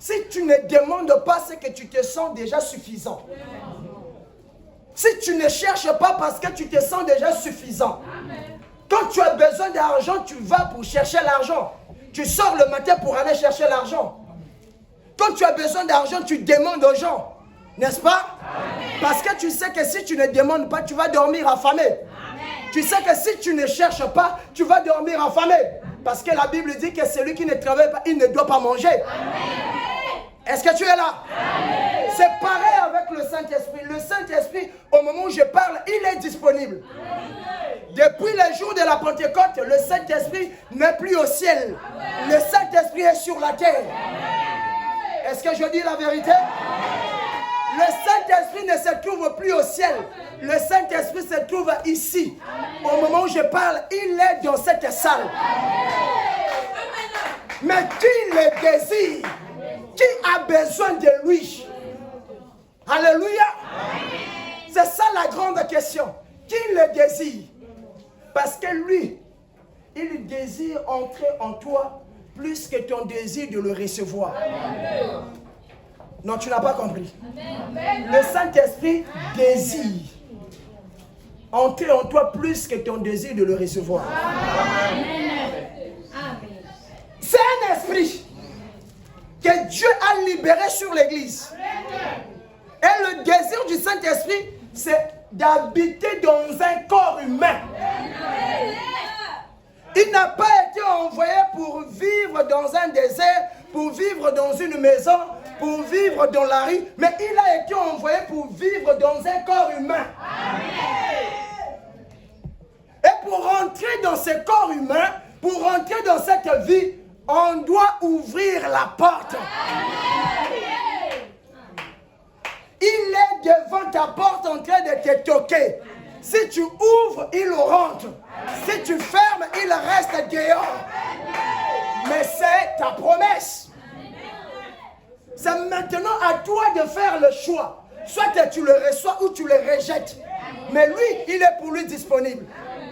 Si tu ne demandes pas, c'est que tu te sens déjà suffisant. Si tu ne cherches pas parce que tu te sens déjà suffisant. Quand tu as besoin d'argent, tu vas pour chercher l'argent. Tu sors le matin pour aller chercher l'argent. Quand tu as besoin d'argent, tu demandes aux gens. N'est-ce pas? Parce que tu sais que si tu ne demandes pas, tu vas dormir affamé. Tu sais que si tu ne cherches pas, tu vas dormir affamé. Parce que la Bible dit que celui qui ne travaille pas, il ne doit pas manger. Est-ce que tu es là? C'est pareil avec le Saint-Esprit. Le Saint-Esprit, au moment où je parle, il est disponible. Depuis le jour de la Pentecôte, le Saint-Esprit n'est plus au ciel. Le Saint-Esprit est sur la terre. Est-ce que je dis la vérité? Le Saint-Esprit ne se trouve plus au ciel. Le Saint-Esprit se trouve ici. Au moment où je parle, il est dans cette salle. Mais qui le désire? Qui a besoin de lui? Alléluia. C'est ça la grande question. Qui le désire? Parce que lui, il désire entrer en toi plus que ton désir de le recevoir. Non, tu n'as pas compris. Le Saint-Esprit désire entrer en toi plus que ton désir de le recevoir. C'est un esprit que Dieu a libéré sur l'église. Et le désir du Saint-Esprit, c'est d'habiter dans un corps humain. Il n'a pas été envoyé pour vivre dans un désert, pour vivre dans une maison, pour vivre dans la rue, mais il a été envoyé pour vivre dans un corps humain. Et pour rentrer dans ce corps humain, pour rentrer dans cette vie, on doit ouvrir la porte. Il est devant ta porte en train de te toquer. Si tu ouvres, il rentre. Si tu fermes, il reste dehors. Mais c'est ta promesse. C'est maintenant à toi de faire le choix. Soit tu le reçois ou tu le rejettes. Mais lui, il est pour lui disponible.